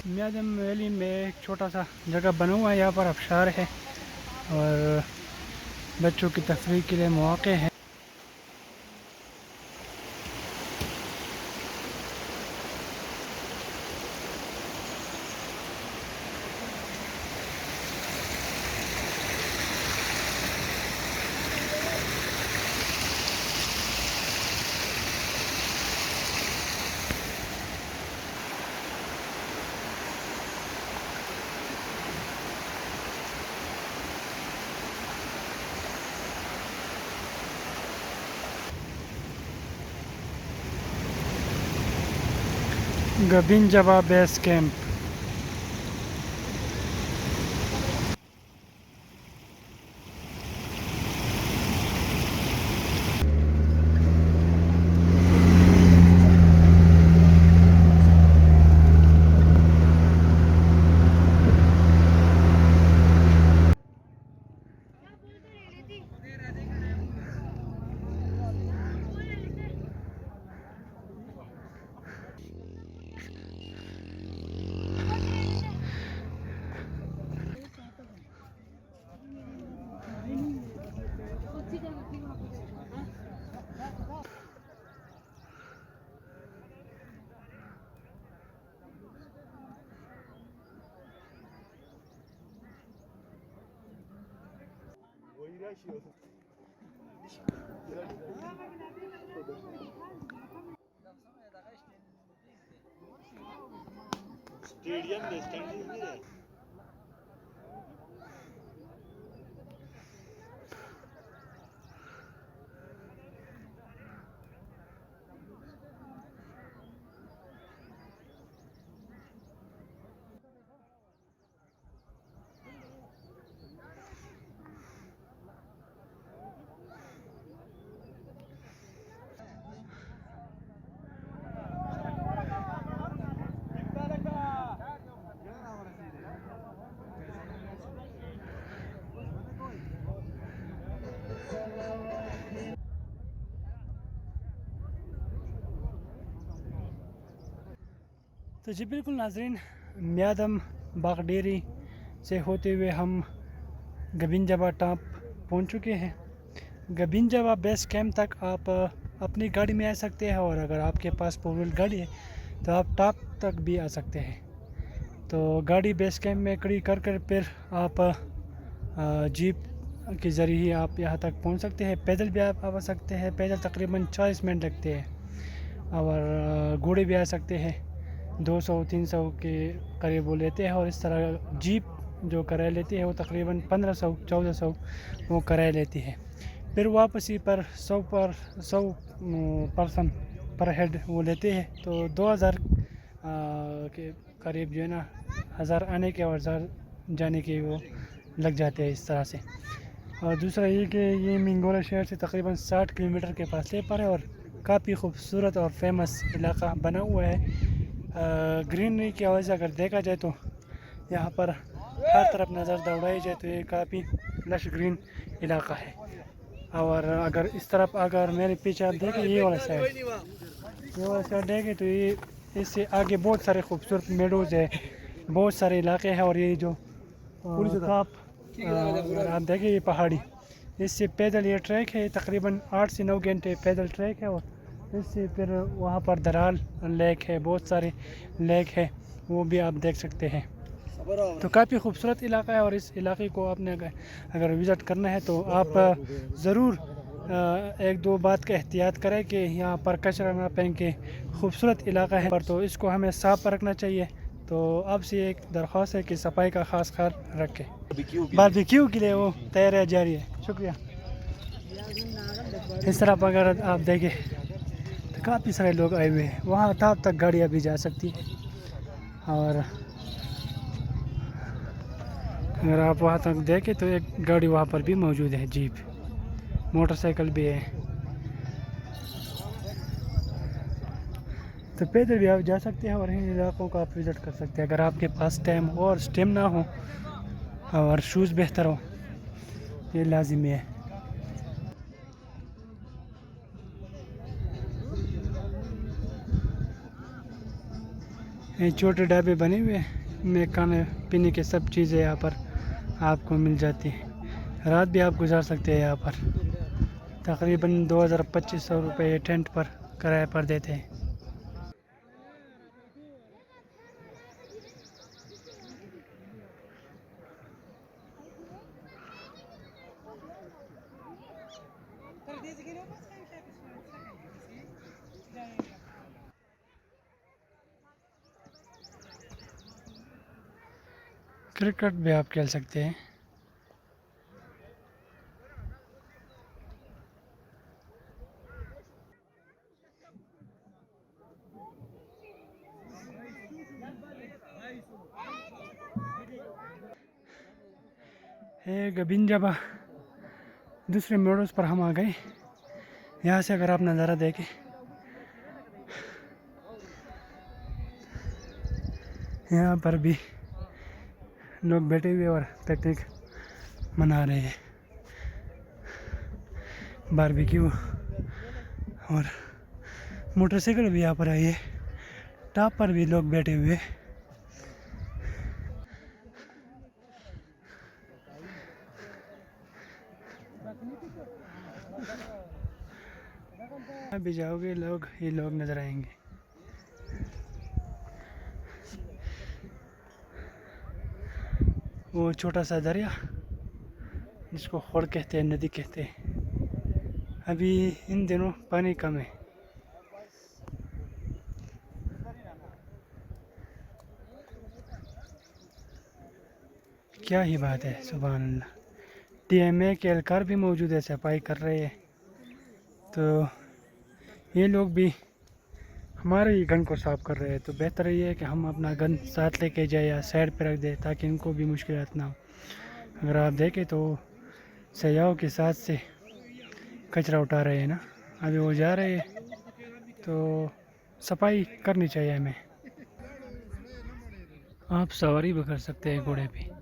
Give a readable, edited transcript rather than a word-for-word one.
म्यादम valley में एक छोटा सा जगह बना हुआ है, यहाँ पर आबशार है और बच्चों की तफरीह के लिए मौके हैं। गबिनजवा बेस कैंप। स्टेडियम में स्टैंडिंग नहीं है। तो जी बिल्कुल नाजरीन, म्यादम बाग डेरी से होते हुए हम गबिनजवा टॉप पहुंच चुके हैं। गबिनजवा बेस कैंप तक आप अपनी गाड़ी में आ सकते हैं और अगर आपके पास फोर व्हील गाड़ी है तो आप टॉप तक भी आ सकते हैं। तो गाड़ी बेस कैंप में खड़ी कर कर फिर आप जीप के ज़रिए ही आप यहाँ तक पहुँच सकते हैं। पैदल भी आप आ सकते हैं, पैदल तकरीबन 40 मिनट लगते हैं और घोड़े भी आ सकते हैं, 200-300 के करीब वो लेते हैं। और इस तरह जीप जो किराया लेती है वो तकरीबन 1500-1400 वो किराया लेती है। फिर वापसी पर 100 पर्सन पर हेड वो लेते हैं, तो 2000 के करीब जो है ना, 1000 आने के और 1000 जाने के वो लग जाते हैं इस तरह से। और दूसरा ये कि ये मिंगोला शहर से तकरीबन 60 किलोमीटर के फासले पर है और काफ़ी खूबसूरत और फेमस इलाका बना हुआ है। ग्रीनरी की वजह से अगर देखा जाए तो यहाँ पर हर तरफ नज़र दौड़ाई जाए तो ये काफ़ी लश ग्रीन इलाका है। और अगर इस तरफ अगर मेरे पीछे आप देखें ये वाला साइड देखें तो ये इससे आगे बहुत सारे खूबसूरत मेडोज़ है, बहुत सारे इलाके हैं। और ये जो आप देखें ये इससे पैदल ये ट्रैक है, तकरीबन 8 से 9 घंटे पैदल ट्रैक है। और इससे फिर वहाँ पर दराल लेक है, बहुत सारे लेक है, वो भी आप देख सकते हैं। तो काफ़ी खूबसूरत इलाका है और इस इलाके को आपने अगर विज़िट करना है तो आप ज़रूर एक दो बात का एहतियात करें कि यहाँ पर कचरा ना फेंके। खूबसूरत इलाका है पर तो इसको हमें साफ़ रखना चाहिए। तो आपसे एक दरख्वास्त है कि सफाई का ख़ास ख्याल रखें। बारबेक्यू के लिए वो तैयारी जारी है। शुक्रिया। इस तरफ अगर आप देखें तो काफ़ी सारे लोग आए हुए हैं, वहाँ टॉप तक गाड़ियाँ भी जा सकती हैं। और अगर आप वहाँ तक देखें तो एक गाड़ी वहाँ पर भी मौजूद है, जीप, मोटरसाइकिल भी है। तो पैदल भी आप जा सकते हैं और इन इलाकों को आप विज़िट कर सकते हैं अगर आपके पास टाइम और स्टेमिना हो और शूज़ बेहतर हो, ये लाजिमी है। ये छोटे ढाबे बने हुए में खाने पीने के सब चीज़ें यहाँ पर आपको मिल जाती हैं। रात भी आप गुजार सकते हैं यहाँ पर। तकरीबन 2200 रुपये टेंट पर किराए पर देते हैं। क्रिकेट भी आप खेल सकते हैं। गबिंजबा दूसरे मोड़ों पर हम आ गए। यहाँ से अगर आप नज़ारा देखें, यहाँ पर भी लोग बैठे हुए और पिकनिक मना रहे हैं, बारबेक्यू। और मोटरसाइकिल भी यहाँ पर आई है, टॉप पर भी लोग बैठे हुए। अभी जाओगे लोग, ये लोग नज़र आएंगे। वो छोटा सा दरिया जिसको खोड़ कहते हैं, नदी कहते हैं, अभी इन दिनों पानी कम है। क्या ही बात है, सुभान अल्लाह। टीएमए के एहलकार भी मौजूद है, सफाई कर रहे हैं। तो ये लोग भी हमारे ही गन को साफ़ कर रहे हैं। तो बेहतर ये है कि हम अपना गन साथ लेके जाए या साइड पे रख दें ताकि इनको भी मुश्किलात ना हो। अगर आप देखें तो सयाहों के साथ से कचरा उठा रहे हैं ना, अभी वो जा रहे हैं। तो सफाई करनी चाहिए हमें। आप सवारी भी कर सकते हैं घोड़े पे।